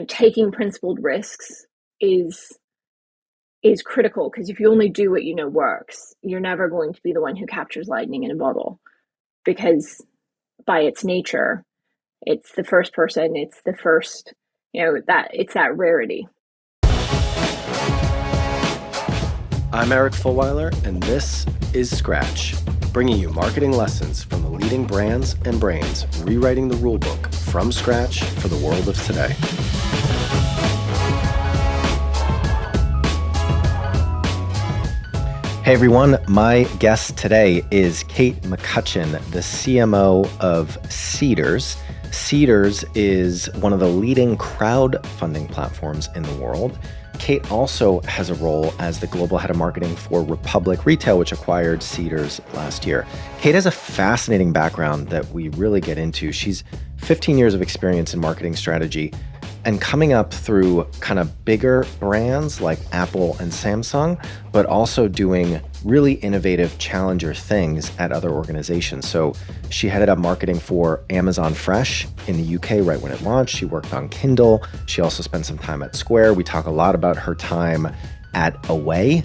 taking principled risks is critical, because if you only do what you know works, you're never going to be the one who captures lightning in a bottle, because by its nature, it's the first person, it's the first, that it's that rarity. I'm Eric Fulwiler, and this is Scratch, bringing you marketing lessons from the leading brands and brains rewriting the rulebook from scratch for the world of today. Hey everyone, my guest today is Kate McCutchen, the CMO of Cedars. Cedars is one of the leading crowdfunding platforms in the world. Kate also has a role as the global head of marketing for Republic Retail, which acquired Cedars last year. Kate has a fascinating background that we really get into. She's 15 years of experience in marketing strategy and coming up through kind of bigger brands like Apple and Samsung, but also doing really innovative challenger things at other organizations. So she headed up marketing for Amazon Fresh in the UK right when it launched. She worked on Kindle. She also spent some time at Square. We talk a lot about her time at Away,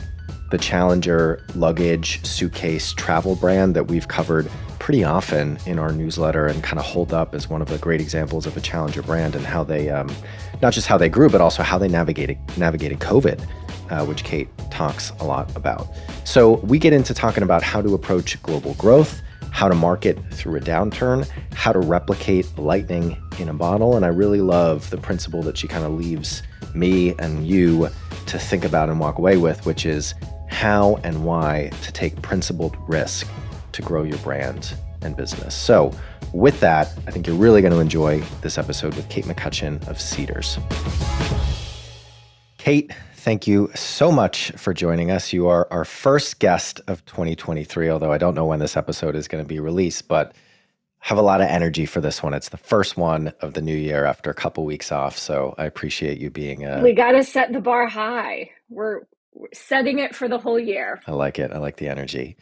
the challenger luggage suitcase travel brand that we've covered pretty often in our newsletter and kind of hold up as one of the great examples of a challenger brand, and how they, not just how they grew, but also how they navigated COVID, which Kate talks a lot about. So we get into talking about how to approach global growth, how to market through a downturn, how to replicate lightning in a bottle. And I really love the principle that she kind of leaves me and you to think about and walk away with, which is how and why to take principled risk to grow your brand and business. So with that, I think you're really going to enjoy this episode with Kate McCutchen of Cedars. Kate, thank you so much for joining us. You are our first guest of 2023, although I don't know when this episode is going to be released, but have a lot of energy for this one. It's the first one of the new year after a couple weeks off. So I appreciate you being We got to set the bar high. We're setting it for the whole year. I like it. I like the energy.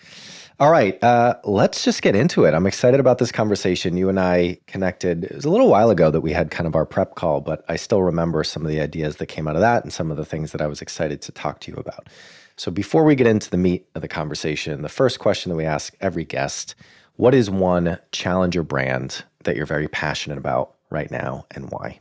All right, let's just get into it. I'm excited about this conversation. You and I connected, it was a little while ago that we had kind of our prep call, but I still remember some of the ideas that came out of that and some of the things that I was excited to talk to you about. So before we get into the meat of the conversation, the first question that we ask every guest, what is one challenger brand that you're very passionate about right now and why?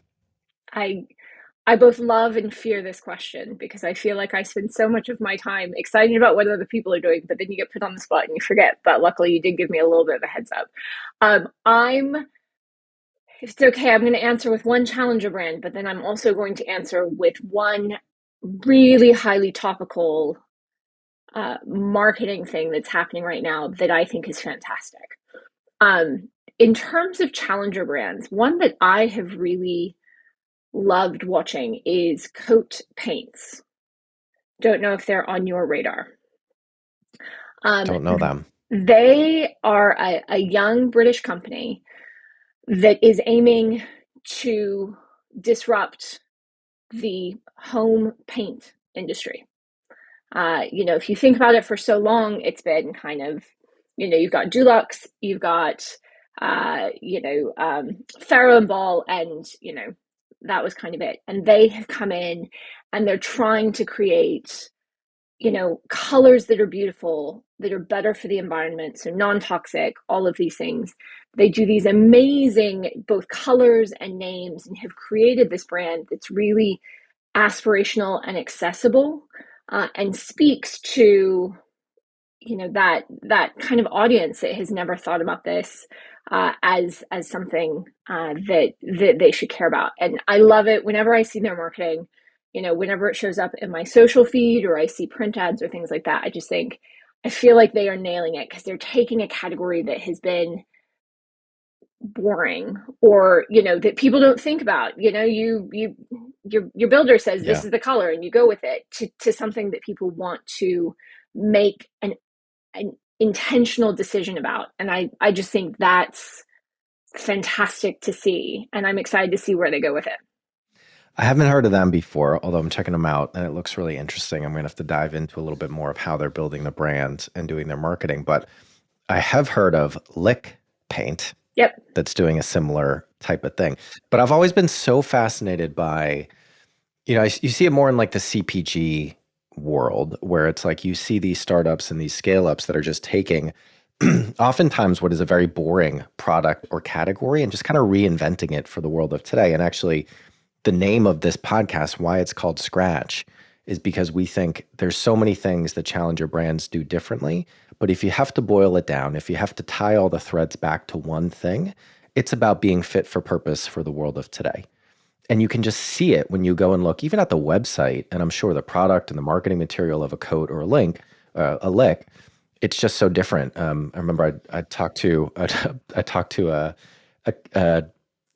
I both love and fear this question, because I feel like I spend so much of my time excited about what other people are doing, but then you get put on the spot and you forget. But luckily, you did give me a little bit of a heads up. If it's okay, I'm going to answer with one challenger brand, but then I'm also going to answer with one really highly topical marketing thing that's happening right now that I think is fantastic. In terms of challenger brands, one that I have really loved watching is Coat Paints. Don't know if they're on your radar. Don't know them. They are a young British company that is aiming to disrupt the home paint industry. If you think about it, for so long, it's been kind of, you've got Dulux, you've got, Farrow and Ball, and, that was kind of it. And they have come in and they're trying to create, colors that are beautiful, that are better for the environment, so non-toxic, all of these things. They do these amazing both colors and names, and have created this brand that's really aspirational and accessible, and speaks to that kind of audience that has never thought about this as something that they should care about. And I love it whenever I see their marketing, whenever it shows up in my social feed or I see print ads or things like that. I feel like they are nailing it, because they're taking a category that has been boring, or that people don't think about. Your builder says this is the color and you go with it, to something that people want to make an intentional decision about. And I just think that's fantastic to see, and I'm excited to see where they go with it. I haven't heard of them before, although I'm checking them out and it looks really interesting. I'm going to have to dive into a little bit more of how they're building the brand and doing their marketing. But I have heard of Lick Paint. Yep. That's doing a similar type of thing. But I've always been so fascinated by, you see it more in like the CPG world where it's like you see these startups and these scale ups that are just taking oftentimes what is a very boring product or category and just kind of reinventing it for the world of today. And actually, the name of this podcast, why it's called Scratch, is because we think there's so many things that challenger brands do differently. But if you have to boil it down, if you have to tie all the threads back to one thing, it's about being fit for purpose for the world of today. And you can just see it when you go and look, even at the website, and I'm sure the product and the marketing material of a coat or a lick, it's just so different. I remember I talked to a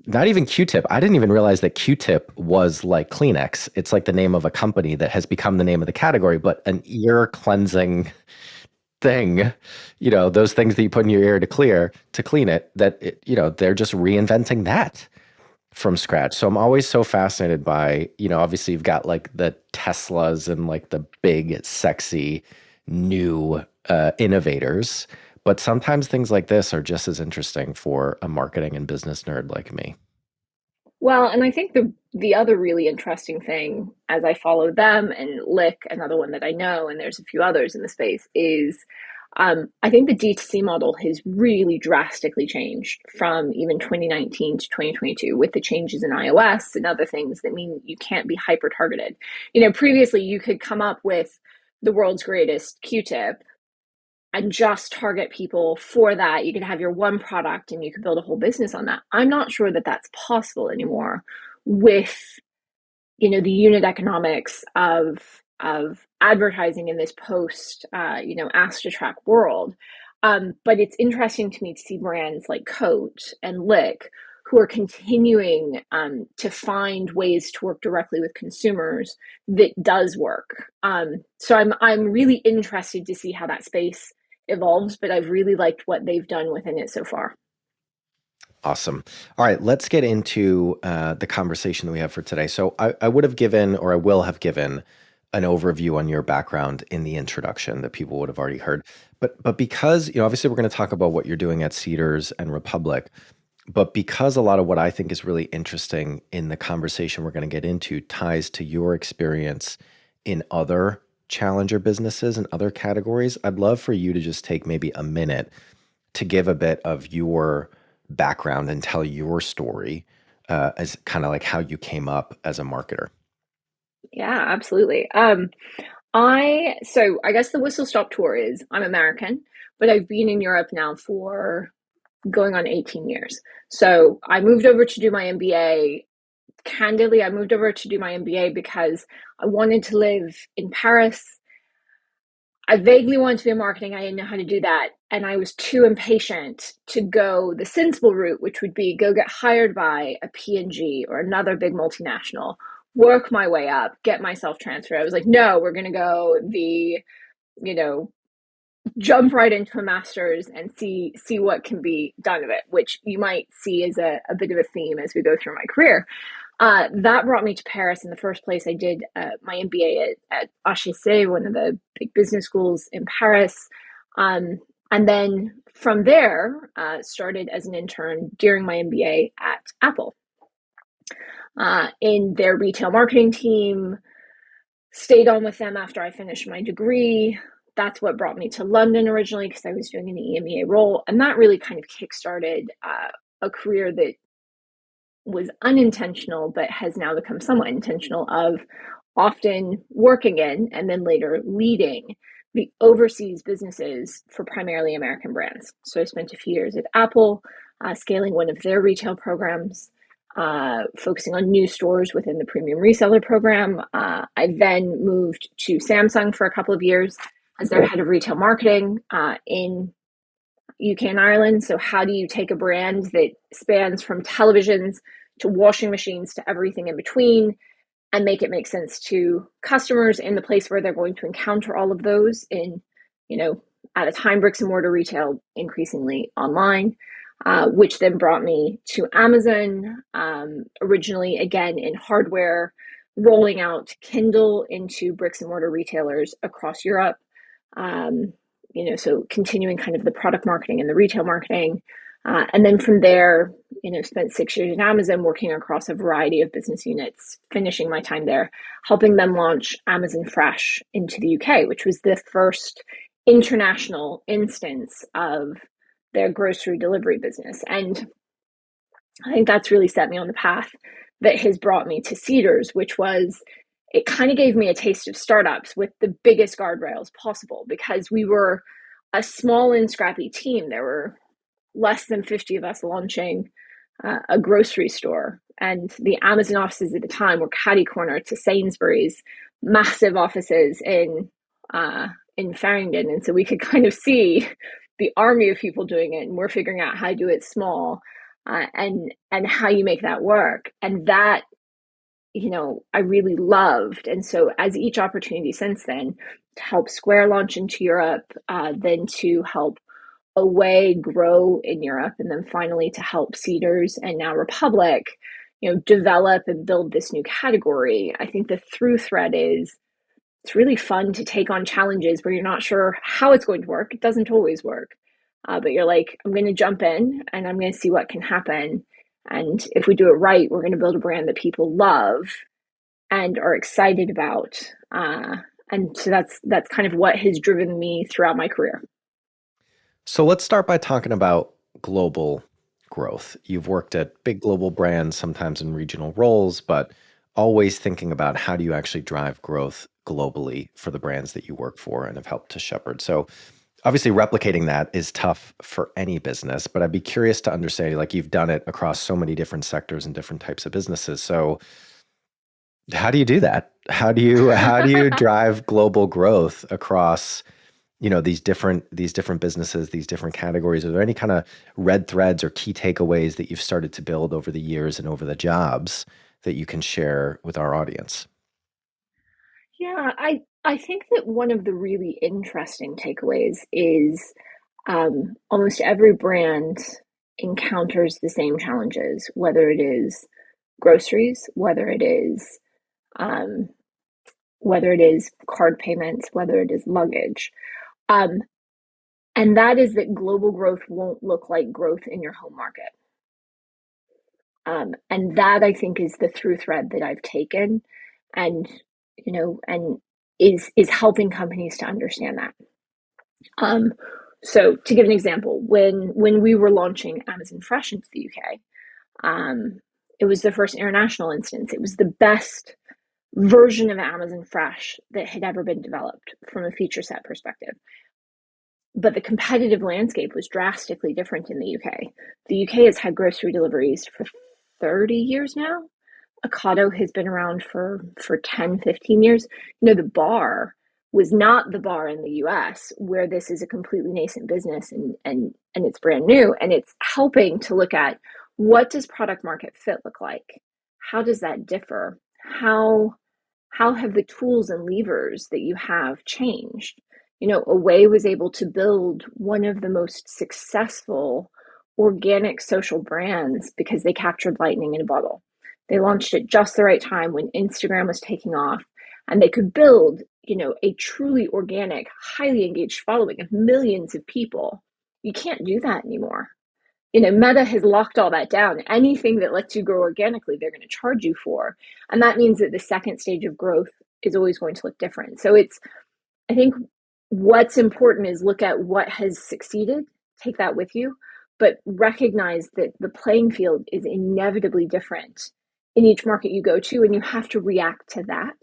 not even Q-tip. I didn't even realize that Q-tip was like Kleenex. It's like the name of a company that has become the name of the category, but an ear cleansing thing, those things that you put in your ear to clean it, they're just reinventing that from scratch. So I'm always so fascinated by, obviously you've got like the Teslas and like the big, sexy, new innovators, but sometimes things like this are just as interesting for a marketing and business nerd like me. Well, and I think the other really interesting thing as I follow them and Lick, another one that I know, and there's a few others in the space, is I think the D2C model has really drastically changed from even 2019 to 2022 with the changes in iOS and other things that mean you can't be hyper targeted. Previously you could come up with the world's greatest Q-tip and just target people for that. You could have your one product and you could build a whole business on that. I'm not sure that that's possible anymore with, the unit economics of advertising in this post, ask to track world. But it's interesting to me to see brands like Coat and Lick who are continuing to find ways to work directly with consumers that does work. So I'm really interested to see how that space evolves, but I've really liked what they've done within it so far. Awesome. All right, let's get into the conversation that we have for today. So I would have given, or I will have given, an overview on your background in the introduction that people would have already heard. But because, obviously we're going to talk about what you're doing at Cedars and Republic, but because a lot of what I think is really interesting in the conversation we're going to get into ties to your experience in other challenger businesses and other categories, I'd love for you to just take maybe a minute to give a bit of your background and tell your story as kind of like how you came up as a marketer. Yeah, absolutely. I guess the whistle stop tour is I'm American, but I've been in Europe now for going on 18 years. So I moved over to do my MBA. Candidly, I moved over to do my MBA because I wanted to live in Paris. I vaguely wanted to be in marketing. I didn't know how to do that. And I was too impatient to go the sensible route, which would be go get hired by a P&G or another big multinational, work my way up, get myself transferred. I was like, no, we're going to go you know, jump right into a master's and see what can be done of it, which you might see as a bit of a theme as we go through my career. That brought me to Paris in the first place. I did my MBA at HEC, one of the big business schools in Paris. And then from there, started as an intern during my MBA at Apple in their retail marketing team, stayed on with them after I finished my degree. That's what brought me to London originally because I was doing an EMEA role. And that really kind of kickstarted a career that was unintentional, but has now become somewhat intentional of often working in and then later leading the overseas businesses for primarily American brands. So I spent a few years at Apple, scaling one of their retail programs, focusing on new stores within the premium reseller program. I then moved to Samsung for a couple of years as their head of retail marketing in UK and Ireland. So how do you take a brand that spans from televisions to washing machines to everything in between and make it make sense to customers in the place where they're going to encounter all of those in, at a time, bricks and mortar retail, increasingly online, which then brought me to Amazon, originally, again, in hardware, rolling out Kindle into bricks and mortar retailers across Europe. So continuing kind of the product marketing and the retail marketing, And then from there, spent 6 years at Amazon working across a variety of business units, finishing my time there, helping them launch Amazon Fresh into the UK, which was the first international instance of their grocery delivery business. And I think that's really set me on the path that has brought me to Cedars, which was, it kind of gave me a taste of startups with the biggest guardrails possible, because we were a small and scrappy team. There were less than 50 of us launching a grocery store. And the Amazon offices at the time were catty corner to Sainsbury's, massive offices in Farringdon. And so we could kind of see the army of people doing it, and we're figuring out how to do it small, and how you make that work. And that, I really loved. And so as each opportunity since then, to help Square launch into Europe, then to help Away grow in Europe, and then finally to help Cedars and now Republic, develop and build this new category. I think the through thread is, it's really fun to take on challenges where you're not sure how it's going to work. It doesn't always work, but you're like, I'm going to jump in and I'm going to see what can happen. And if we do it right, we're going to build a brand that people love and are excited about. And so that's kind of what has driven me throughout my career. So let's start by talking about global growth. You've worked at big global brands, sometimes in regional roles, but always thinking about how do you actually drive growth globally for the brands that you work for and have helped to shepherd. So obviously replicating that is tough for any business, but I'd be curious to understand, like, you've done it across so many different sectors and different types of businesses. So how do you do that? How do you drive global growth across these different businesses, these different categories? Are there any kind of red threads or key takeaways that you've started to build over the years and over the jobs that you can share with our audience? Yeah, I think that one of the really interesting takeaways is, almost every brand encounters the same challenges, whether it is groceries, um, whether it is card payments, whether it is luggage. Um, and that is that global growth won't look like growth in your home market. And that, I think, is the through thread that I've taken, and and is helping companies to understand that. So to give an example, when we were launching Amazon Fresh into the UK, it was the first international instance. It was the best version of Amazon Fresh that had ever been developed from a feature set perspective. But the competitive landscape was drastically different in the UK. The UK has had grocery deliveries for 30 years now. Ocado has been around for 10, 15 years. The bar was not the bar in the US, where this is a completely nascent business, and it's brand new, and it's helping to look at, what does product market fit look like? How does that differ? How have the tools and levers that you have changed? Away was able to build one of the most successful organic social brands because they captured lightning in a bottle. They launched at just the right time when Instagram was taking off, and they could build, a truly organic, highly engaged following of millions of people. You can't do that anymore. Meta has locked all that down. Anything that lets you grow organically, they're going to charge you for. And that means that the second stage of growth is always going to look different. So I think what's important is, look at what has succeeded, take that with you, but recognize that the playing field is inevitably different in each market you go to, and you have to react to that.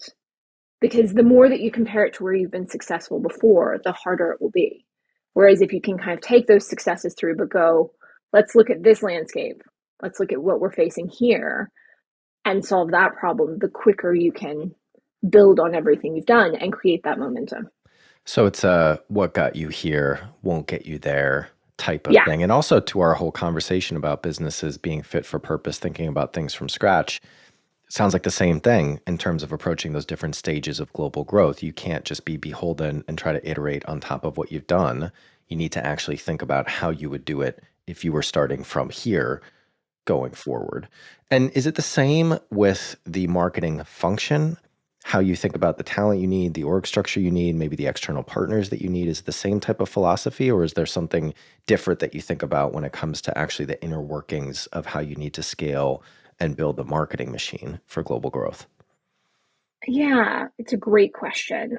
Because the more that you compare it to where you've been successful before, the harder it will be. Whereas if you can kind of take those successes through, but go, let's look at this landscape, let's look at what we're facing here and solve that problem, the quicker you can build on everything you've done and create that momentum. So it's a what got you here won't get you there type of Yeah. thing. And also to our whole conversation about businesses being fit for purpose, thinking about things from scratch, it sounds like the same thing in terms of approaching those different stages of global growth. You can't just be beholden and try to iterate on top of what you've done. You need to actually think about how you would do it if you were starting from here going forward. And is it the same with the marketing function? how you think about the talent you need, the org structure you need, maybe the external partners that you need? Is it the same type of philosophy, or is there something different that you think about when it comes to actually the inner workings of how you need to scale and build the marketing machine for global growth? Yeah, it's a great question.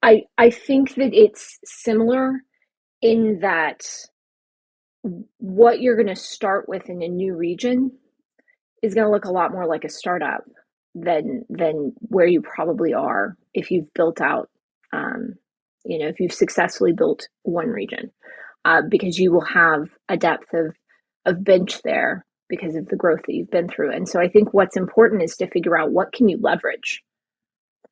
I think that it's similar in that what you're going to start with in a new region is going to look a lot more like a startup than where you probably are if you've built out, um, if you've successfully built one region, because you will have a depth of bench there because of the growth that you've been through. And so I think what's important is to figure out what can you leverage,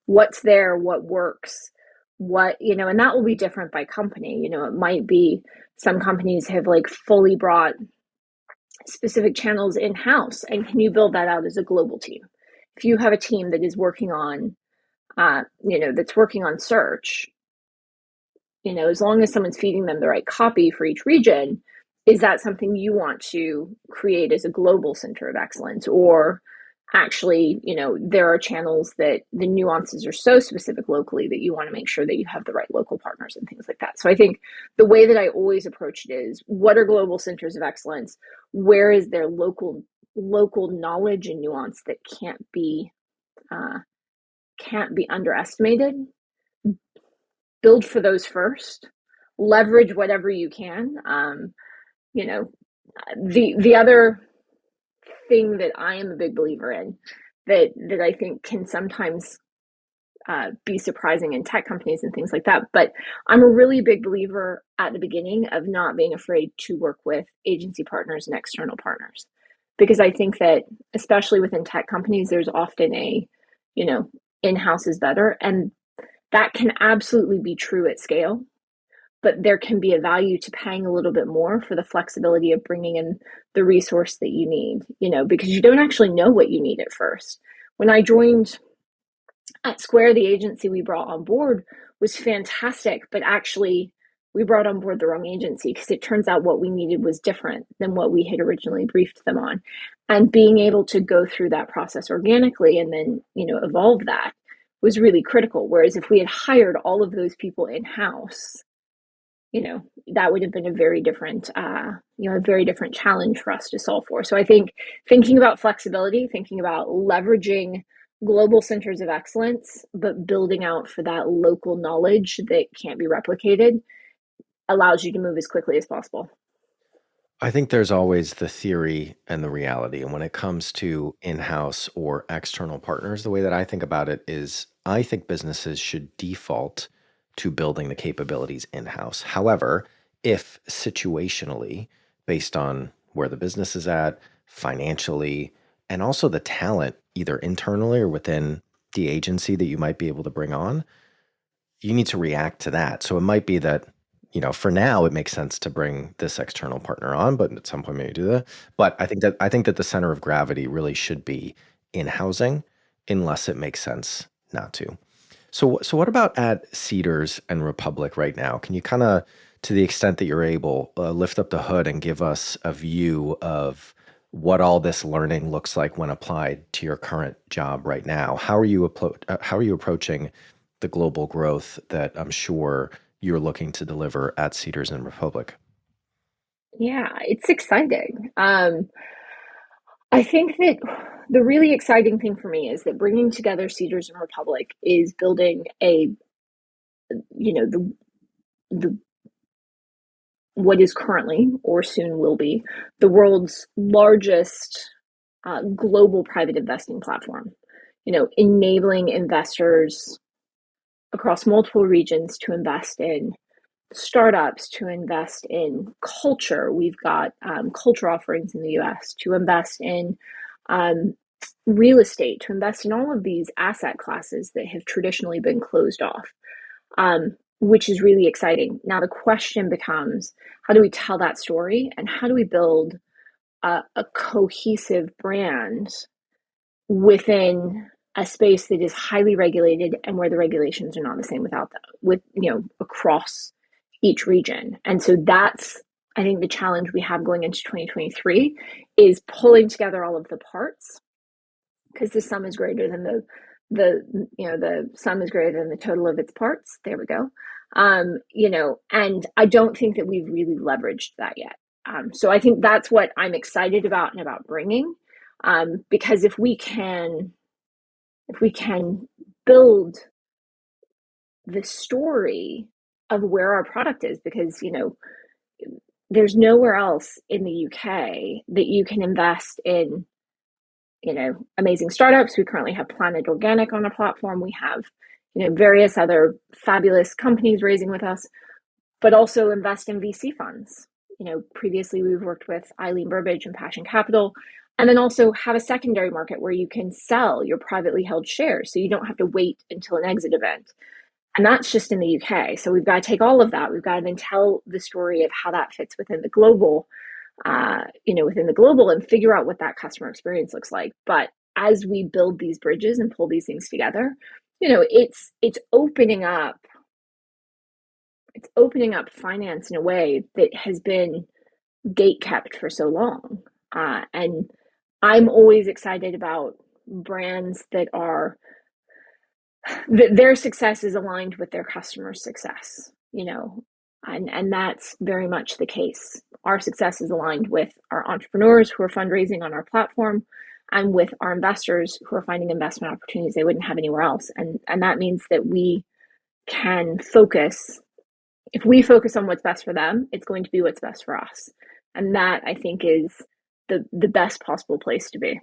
what's there, what works, and that will be different by company. It might be some companies have like fully brought specific channels in house, and can you build that out as a global team? If you have a team that is working on, that's working on search, as long as someone's feeding them the right copy for each region, is that something you want to create as a global center of excellence? Or actually, there are channels that the nuances are so specific locally that you want to make sure that you have the right local partners and things like that. So I think the way that I always approach it is, what are global centers of excellence? Where is there local knowledge and nuance that uh, can't be underestimated? Build for those first, leverage whatever you can. You know, the other thing that I am a big believer in, that I think can sometimes be surprising in tech companies and things like that, but I'm a really big believer at the beginning of not being afraid to work with agency partners and external partners, because I think that especially within tech companies, there's often in-house is better, and that can absolutely be true at scale. But there can be a value to paying a little bit more for the flexibility of bringing in the resource that you need, because you don't actually know what you need at first. When I joined at Square, the agency we brought on board was fantastic, but actually we brought on board the wrong agency, because it turns out what we needed was different than what we had originally briefed them on. And being able to go through that process organically and then, evolve that was really critical. Whereas if we had hired all of those people in-house, that would have been a very different challenge for us to solve for. So I think thinking about flexibility, thinking about leveraging global centers of excellence, but building out for that local knowledge that can't be replicated, allows you to move as quickly as possible. I think there's always the theory and the reality. And when it comes to in-house or external partners, the way that I think about it is, I think businesses should default to building the capabilities in-house. However, if situationally, based on where the business is at, financially, and also the talent, either internally or within the agency that you might be able to bring on, you need to react to that. So it might be that, for now it makes sense to bring this external partner on, but at some point maybe do that. But I think that the center of gravity really should be in housing, unless it makes sense not to. So what about at Cedars and Republic right now? Can you kind of, to the extent that you're able, lift up the hood and give us a view of what all this learning looks like when applied to your current job right now? How are you approaching the global growth that I'm sure you're looking to deliver at Cedars and Republic? Yeah, it's exciting. I think that the really exciting thing for me is that bringing together Cedars and Republic is building the the what is currently, or soon will be, the world's largest global private investing platform. Enabling investors across multiple regions to invest in startups, to invest in culture. We've got culture offerings in the US, to invest in um, real estate, to invest in all of these asset classes that have traditionally been closed off, which is really exciting. Now, the question becomes, how do we tell that story, and how do we build a cohesive brand within a space that is highly regulated and where the regulations are not the same across each region. And so that's, I think, the challenge we have going into 2023 is pulling together all of the parts, because the sum is greater than the sum is greater than the total of its parts. There we go. And I don't think that we've really leveraged that yet. So I think that's what I'm excited about and about bringing, because if we can build the story of where our product is, because there's nowhere else in the UK that you can invest in amazing startups. We currently have Planet Organic on our platform. We have various other fabulous companies raising with us, but also invest in VC funds. Previously we've worked with Eileen Burbage and Passion Capital, and then also have a secondary market where you can sell your privately held shares, so you don't have to wait until an exit event. And that's just in the UK. So we've got to take all of that. We've got to then tell the story of how that fits within the global, and figure out what that customer experience looks like. But as we build these bridges and pull these things together, it's opening up finance in a way that has been gate kept for so long. And I'm always excited about brands that their success is aligned with their customers' success, and that's very much the case. Our success is aligned with our entrepreneurs who are fundraising on our platform, and with our investors who are finding investment opportunities they wouldn't have anywhere else. And that means that we can focus. If we focus on what's best for them, it's going to be what's best for us. And that, I think, is the best possible place to be.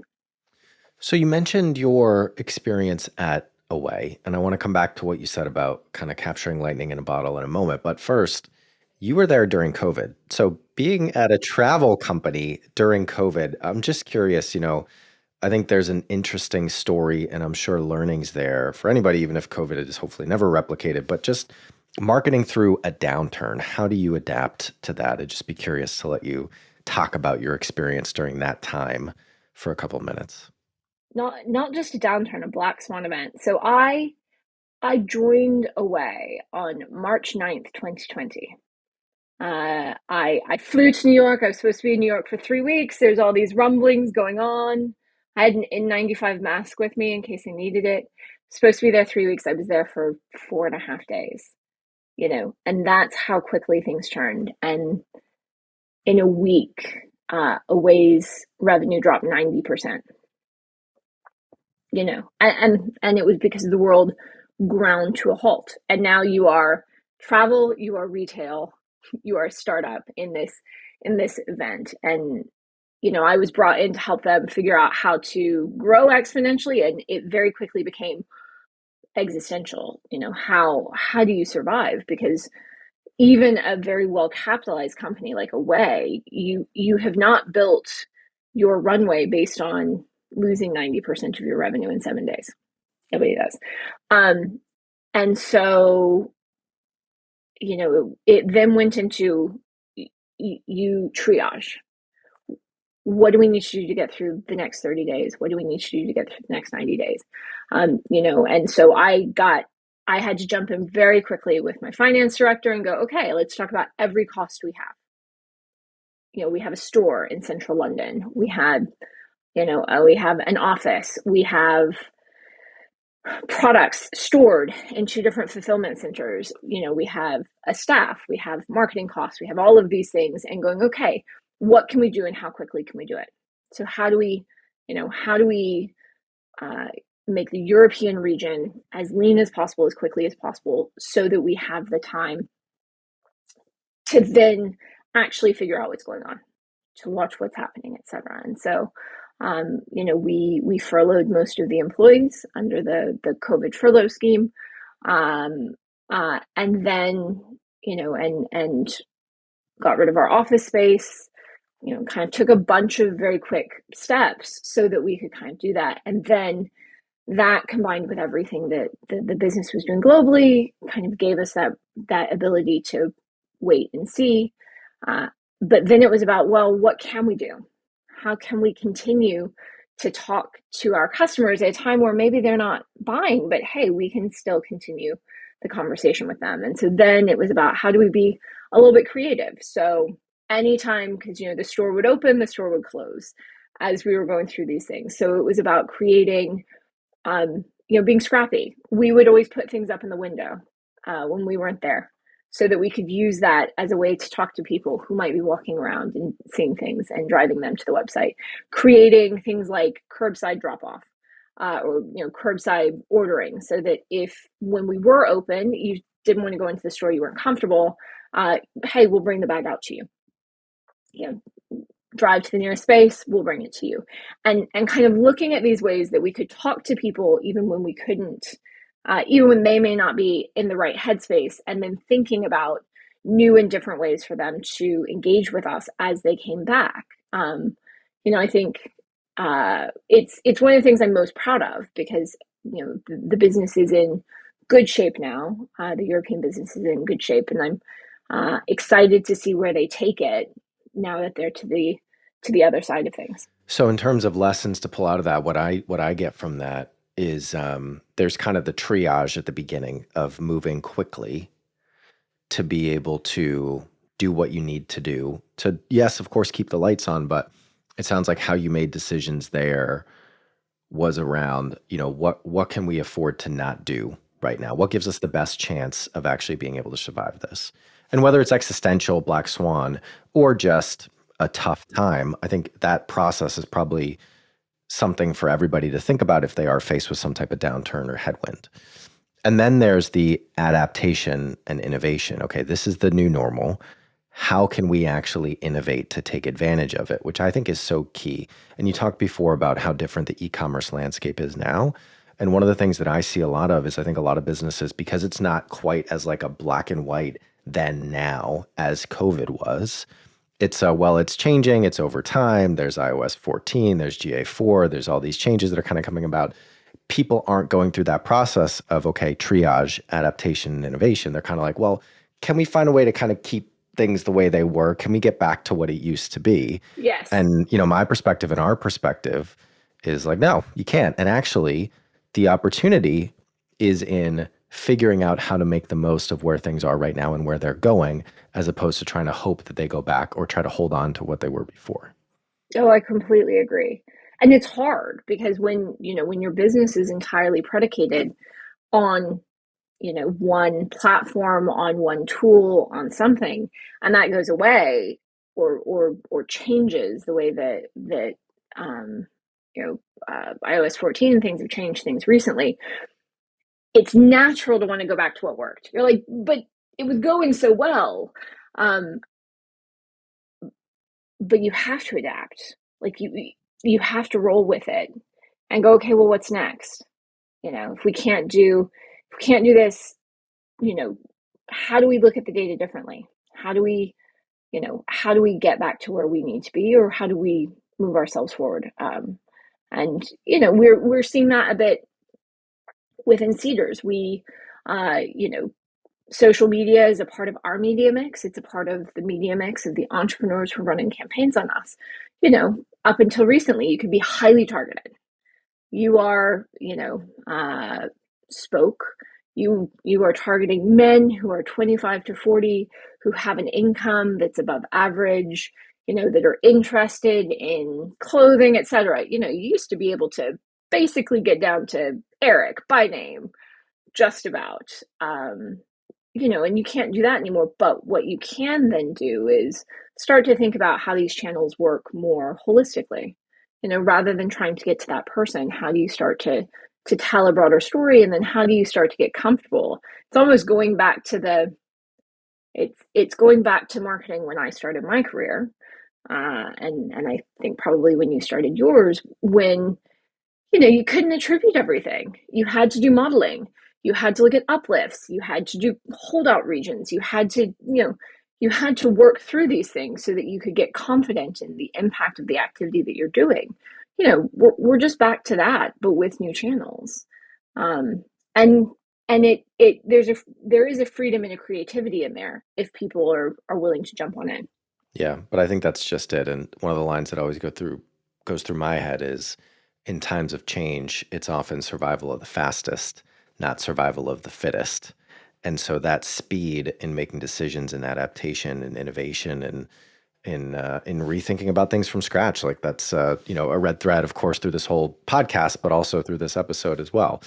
So you mentioned your experience at Away, and I want to come back to what you said about kind of capturing lightning in a bottle in a moment. But first, you were there during COVID. So being at a travel company during COVID, I'm just curious, I think there's an interesting story, and I'm sure learnings there for anybody, even if COVID is hopefully never replicated, but just marketing through a downturn. How do you adapt to that? I'd just be curious to let you talk about your experience during that time for a couple of minutes. Not just a downturn, a black swan event. So I joined Away on March 9th, 2020. I flew to New York. I was supposed to be in New York for 3 weeks. There's all these rumblings going on. I had an N95 mask with me in case I needed it. Supposed to be there 3 weeks. I was there for 4.5 days, and that's how quickly things turned. And in a week, Away's revenue dropped 90%. And it was because the world ground to a halt. And now you are travel, you are retail, you are a startup in this event. And I was brought in to help them figure out how to grow exponentially, and it very quickly became existential. How do you survive? Because even a very well capitalized company like Away, you have not built your runway based on losing 90% of your revenue in 7 days. Nobody does. And so, it then went into you triage. What do we need to do to get through the next 30 days? What do we need to do to get through the next 90 days? And so I had to jump in very quickly with my finance director and go, okay, let's talk about every cost we have. We have a store in central London. We have an office. We have products stored in 2 different fulfillment centers. We have a staff, we have marketing costs, we have all of these things, and going, okay, what can we do and how quickly can we do it? So how do we make the European region as lean as possible, as quickly as possible, so that we have the time to then actually figure out what's going on, to watch what's happening, etc. And so, we furloughed most of the employees under the COVID furlough scheme, and then and got rid of our office space. Kind of took a bunch of very quick steps so that we could kind of do that, and then that combined with everything that the business was doing globally kind of gave us that ability to wait and see. But then it was about, well, what can we do? How can we continue to talk to our customers at a time where maybe they're not buying, but hey, we can still continue the conversation with them? And so then it was about, how do we be a little bit creative? So anytime, because the store would open, the store would close as we were going through these things. So it was about creating being scrappy. We would always put things up in the window when we weren't there, so that we could use that as a way to talk to people who might be walking around and seeing things and driving them to the website. Creating things like curbside drop off, or curbside ordering, so that if when we were open, you didn't want to go into the store, you weren't comfortable, hey, we'll bring the bag out to you. Drive to the nearest space, we'll bring it to you. And kind of looking at these ways that we could talk to people even when we couldn't, even when they may not be in the right headspace, and then thinking about new and different ways for them to engage with us as they came back. I think it's one of the things I'm most proud of, because the business is in good shape now. The European business is in good shape, and I'm excited to see where they take it now that they're to the other side of things. So in terms of lessons to pull out of that, what I get from that is there's kind of the triage at the beginning of moving quickly to be able to do what you need to do to, yes, of course, keep the lights on, but it sounds like how you made decisions there was around, what can we afford to not do right now? What gives us the best chance of actually being able to survive this? And whether it's existential, black swan, or just a tough time, I think that process is probably something for everybody to think about if they are faced with some type of downturn or headwind. And then there's the adaptation and innovation. Okay, this is the new normal. How can we actually innovate to take advantage of it, which I think is so key. And you talked before about how different the e-commerce landscape is now. And one of the things that I see a lot of is I think a lot of businesses, because it's not quite as like a black and white then now as COVID was, it's it's changing, it's over time, there's iOS 14, there's GA4, there's all these changes that are kind of coming about. People aren't going through that process of, okay, triage, adaptation, and innovation. They're kind of like, well, can we find a way to kind of keep things the way they were? Can we get back to what it used to be? Yes. And, my perspective and our perspective is like, no, you can't. And actually, the opportunity is in figuring out how to make the most of where things are right now and where they're going, as opposed to trying to hope that they go back or try to hold on to what they were before. Oh, I completely agree. And it's hard because when your business is entirely predicated on, one platform, on one tool, on something, and that goes away or changes the way that iOS 14 and things have changed things recently, it's natural to want to go back to what worked. You're like, but it was going so well. But you have to adapt. Like you have to roll with it and go, okay, well, what's next? If we can't do this, how do we look at the data differently? How do we get back to where we need to be, or how do we move ourselves forward? And we're seeing that a bit within Cedars. We, social media is a part of our media mix. It's a part of the media mix of the entrepreneurs who are running campaigns on us. Up until recently, you could be highly targeted. You are, spoke. You are targeting men who are 25 to 40, who have an income that's above average, that are interested in clothing, etc. You used to be able to basically get down to Eric by name, just about. And you can't do that anymore. But what you can then do is start to think about how these channels work more holistically. Rather than trying to get to that person, how do you start to tell a broader story, and then how do you start to get comfortable? It's almost going back to it's going back to marketing when I started my career, and I think probably when you started yours, when you couldn't attribute everything. You had to do modeling. You had to look at uplifts. You had to do holdout regions. You had to work through these things so that you could get confident in the impact of the activity that you're doing. We're just back to that, but with new channels. And there is a freedom and a creativity in there if people are willing to jump on it. Yeah, but I think that's just it. And one of the lines that always goes through my head is, in times of change, it's often survival of the fastest, not survival of the fittest. And so that speed in making decisions and adaptation and innovation in rethinking about things from scratch. Like that's a red thread, of course, through this whole podcast, but also through this episode as well.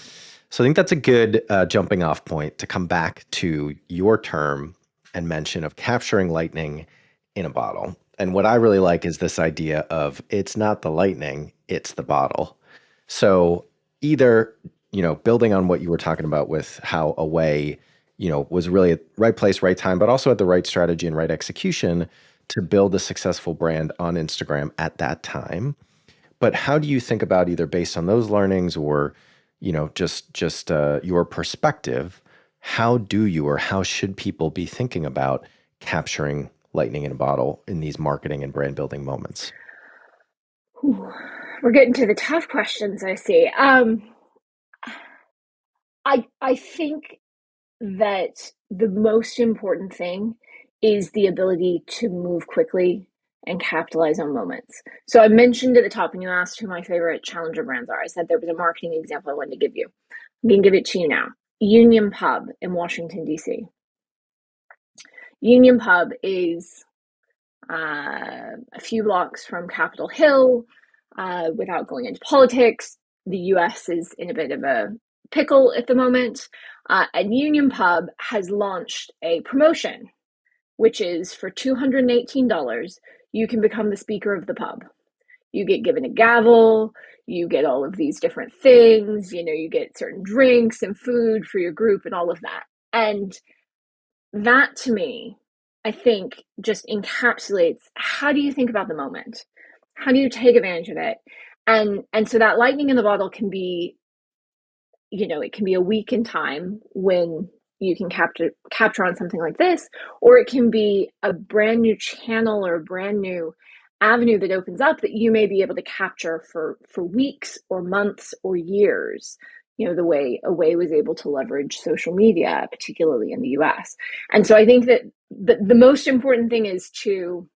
So I think that's a good jumping off point to come back to your term and mention of capturing lightning in a bottle. And what I really like is this idea of it's not the lightning, it's the bottle. So either, building on what you were talking about with how Away, was really at right place, right time, but also at the right strategy and right execution to build a successful brand on Instagram at that time. But how do you think about either based on those learnings or, just your perspective, how do you or how should people be thinking about capturing lightning in a bottle in these marketing and brand building moments? Whew. We're getting to the tough questions, I see. I think that the most important thing is the ability to move quickly and capitalize on moments. So I mentioned at the top when you asked who my favorite challenger brands are, I said there was a marketing example I wanted to give you. I'm going to give it to you now. Union Pub in Washington, D.C. Union Pub is a few blocks from Capitol Hill. Without going into politics, the US is in a bit of a pickle at the moment. And Union Pub has launched a promotion, which is for $218, you can become the speaker of the pub. You get given a gavel, you get all of these different things, you get certain drinks and food for your group and all of that. And that to me, I think just encapsulates how do you think about the moment? How do you take advantage of it? And so that lightning in the bottle can be, it can be a week in time when you can capture on something like this, or it can be a brand new channel or a brand new avenue that opens up that you may be able to capture for weeks or months or years, the way Away was able to leverage social media, particularly in the US. And so I think that the most important thing is to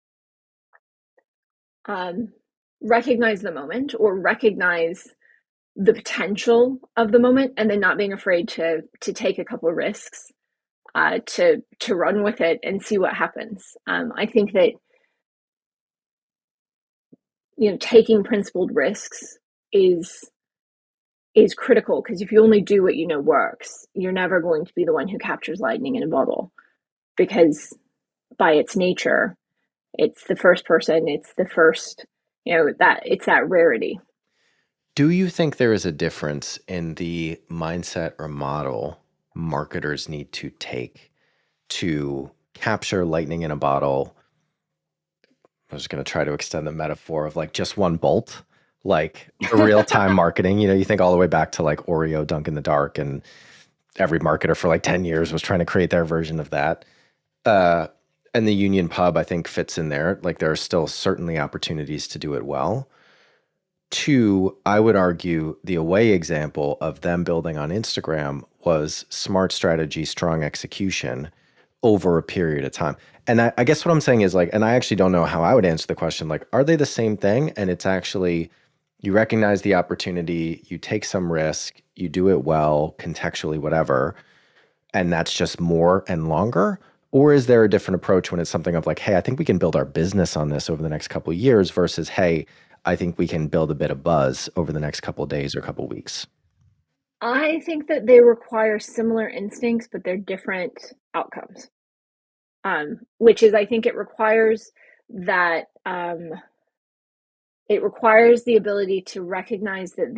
recognize the moment or recognize the potential of the moment, and then not being afraid to take a couple of risks, to run with it and see what happens. I think that taking principled risks is critical, because if you only do what works, you're never going to be the one who captures lightning in a bottle, because by its nature, it's the first person, it's the first, that it's that rarity. Do you think there is a difference in the mindset or model marketers need to take to capture lightning in a bottle? I was going to try to extend the metaphor of like just one bolt, like the real-time marketing. You think all the way back to like Oreo Dunk in the Dark, and every marketer for like 10 years was trying to create their version of that. And the Union Pub, I think, fits in there. Like there are still certainly opportunities to do it well. Two, I would argue the Away example of them building on Instagram was smart strategy, strong execution over a period of time. And I guess what I'm saying is like, and I actually don't know how I would answer the question, like, are they the same thing? And it's actually, you recognize the opportunity, you take some risk, you do it well, contextually, whatever, and that's just more and longer? Or is there a different approach when it's something of like, hey, I think we can build our business on this over the next couple of years versus, hey, I think we can build a bit of buzz over the next couple of days or couple of weeks? I think that they require similar instincts, but they're different outcomes. Which is, I think it requires that it requires the ability to recognize that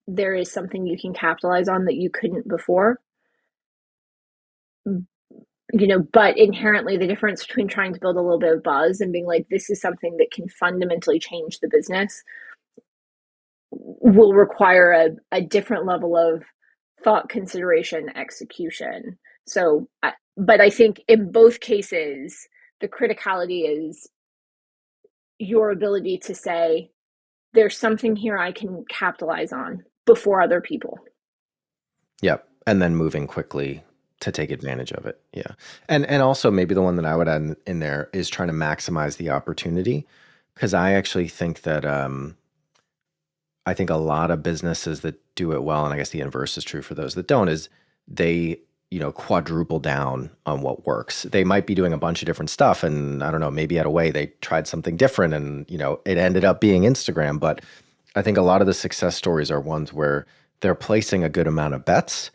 there is something you can capitalize on that you couldn't before. But inherently the difference between trying to build a little bit of buzz and being like, this is something that can fundamentally change the business, will require a different level of thought, consideration, execution. So, but I think in both cases, the criticality is your ability to say, there's something here I can capitalize on before other people. Yep. And then moving quickly to take advantage of it. Yeah. And also maybe the one that I would add in there is trying to maximize the opportunity. Because I actually think that I think a lot of businesses that do it well, and I guess the inverse is true for those that don't, is they, quadruple down on what works. They might be doing a bunch of different stuff, and I don't know, maybe at a way they tried something different and, it ended up being Instagram. But I think a lot of the success stories are ones where they're placing a good amount of bets,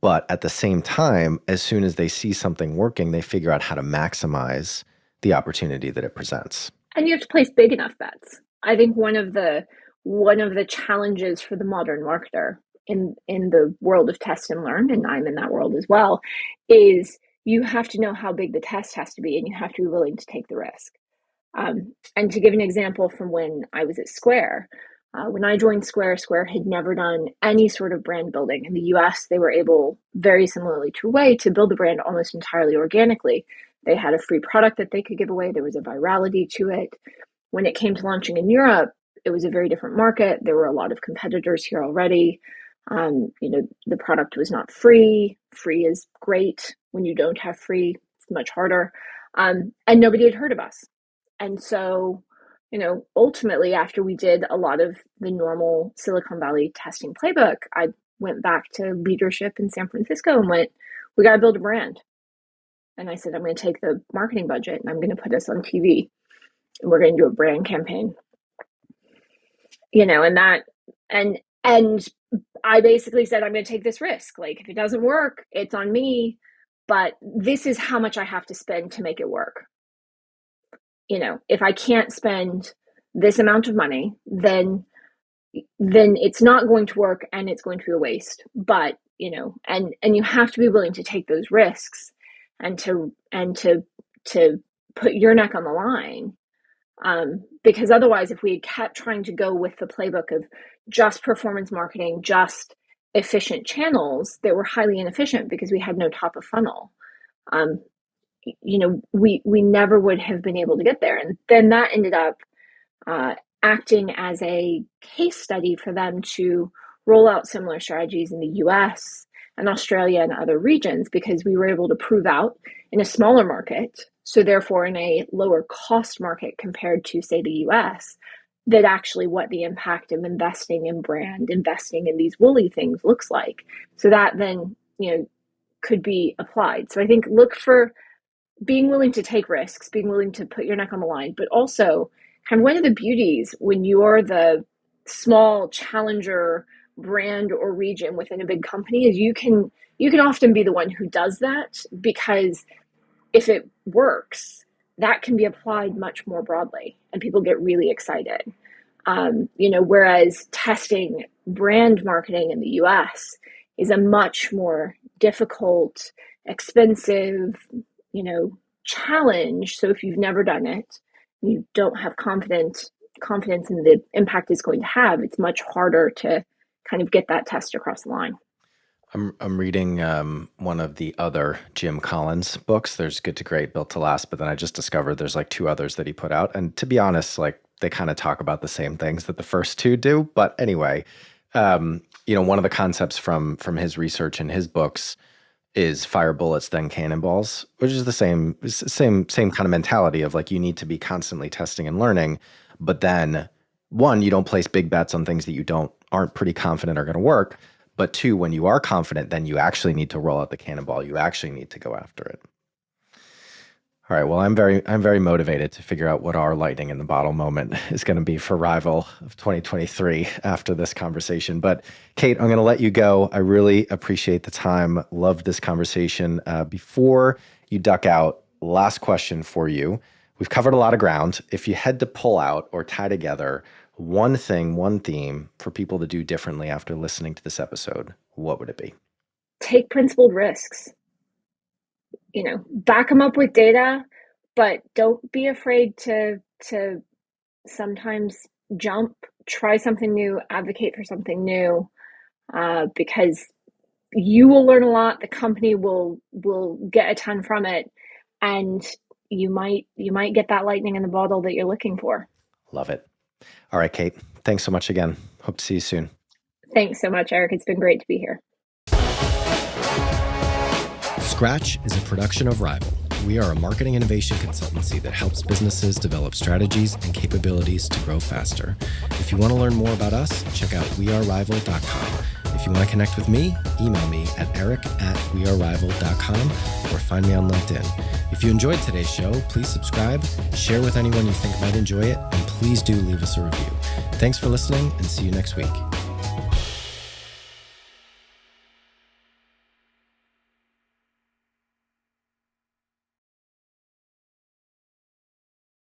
but at the same time, as soon as they see something working, they figure out how to maximize the opportunity that it presents. And you have to place big enough bets. I think one of the challenges for the modern marketer in the world of test and learn, and I'm in that world as well, is you have to know how big the test has to be, and you have to be willing to take the risk. And to give an example from when I was at Square, when I joined Square, Square had never done any sort of brand building. In the US, they were able, very similarly to Way, to build the brand almost entirely organically. They had a free product that they could give away. There was a virality to it. When it came to launching in Europe, it was a very different market. There were a lot of competitors here already. The product was not free. Free is great. When you don't have free, it's much harder. And nobody had heard of us. And so, ultimately, after we did a lot of the normal Silicon Valley testing playbook, I went back to leadership in San Francisco and went, we got to build a brand. And I said, I'm going to take the marketing budget and I'm going to put us on TV and we're going to do a brand campaign. And I basically said, I'm going to take this risk. Like, if it doesn't work, it's on me, but this is how much I have to spend to make it work. If I can't spend this amount of money, then it's not going to work and it's going to be a waste. But, and you have to be willing to take those risks and to put your neck on the line. Because otherwise, if we had kept trying to go with the playbook of just performance marketing, just efficient channels that were highly inefficient because we had no top of funnel, we never would have been able to get there. And then that ended up acting as a case study for them to roll out similar strategies in the US and Australia and other regions, because we were able to prove out in a smaller market, so therefore in a lower cost market compared to, say, the US, that actually what the impact of investing in brand, investing in these woolly things looks like. So that then, could be applied. So I think look for being willing to take risks, being willing to put your neck on the line, but also kind of one of the beauties when you're the small challenger brand or region within a big company is you can often be the one who does that, because if it works, that can be applied much more broadly and people get really excited. Whereas testing brand marketing in the US is a much more difficult, expensive, challenge. So if you've never done it, you don't have confidence in the impact it's going to have, it's much harder to kind of get that test across the line. I'm reading one of the other Jim Collins books. There's Good to Great, Built to Last, but then I just discovered there's like 2 others that he put out. And to be honest, like they kind of talk about the same things that the first 2 do. But anyway, one of the concepts from his research in his books is fire bullets, then cannonballs, which is the same kind of mentality of like, you need to be constantly testing and learning. But then 1, you don't place big bets on things that you aren't pretty confident are going to work. But 2, when you are confident, then you actually need to roll out the cannonball. You actually need to go after it. All right. Well, I'm very motivated to figure out what our lightning in the bottle moment is going to be for Rival of 2023 after this conversation. But Kate, I'm going to let you go. I really appreciate the time. Loved this conversation. Before you duck out, last question for you. We've covered a lot of ground. If you had to pull out or tie together one theme for people to do differently after listening to this episode, what would it be? Take principled risks. Back them up with data, but don't be afraid to sometimes jump, try something new, advocate for something new, because you will learn a lot. The company will get a ton from it, and you might get that lightning in the bottle that you're looking for. Love it. All right, Kate, thanks so much again. Hope to see you soon. Thanks so much, Eric. It's been great to be here. Scratch is a production of Rival. We are a marketing innovation consultancy that helps businesses develop strategies and capabilities to grow faster. If you want to learn more about us, check out wearerival.com. If If you want to connect with me, email me at eric@wearerival.com or find me on LinkedIn. If you enjoyed today's show, please subscribe, share with anyone you think might enjoy it, and please do leave us a review. Thanks for listening, and see you next week.